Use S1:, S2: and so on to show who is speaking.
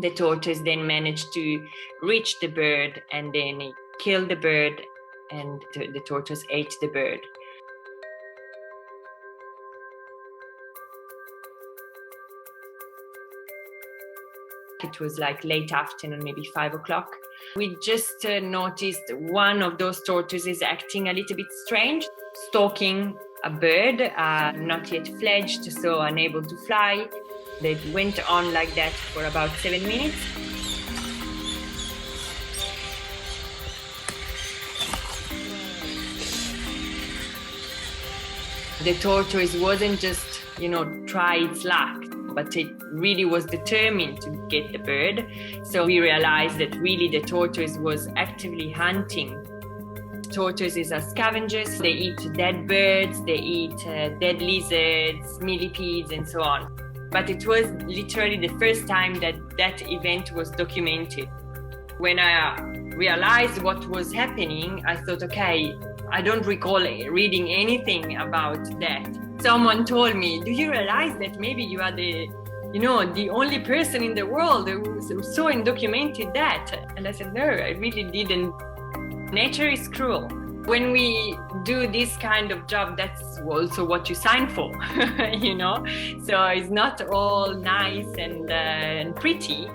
S1: The tortoise then managed to reach the bird, and then he killed the bird, and the tortoise ate the bird. It was like late afternoon, maybe 5 o'clock. We just noticed one of those tortoises acting a little bit strange, stalking a bird, not yet fledged, so unable to fly. They went on like that for about 7 minutes. The tortoise wasn't just, try its luck, but it really was determined to get the bird. So we realized that really the tortoise was actively hunting. Tortoises are scavengers. They eat dead birds, they eat dead lizards, millipedes, and so on. But it was literally the first time that event was documented. When I realized what was happening, I thought, okay, I don't recall reading anything about that. Someone told me, do you realize that maybe you are the only person in the world who saw and documented that? And I said, no, I really didn't. Nature is cruel. When we do this kind of job, that's also what you sign for, So it's not all nice and pretty.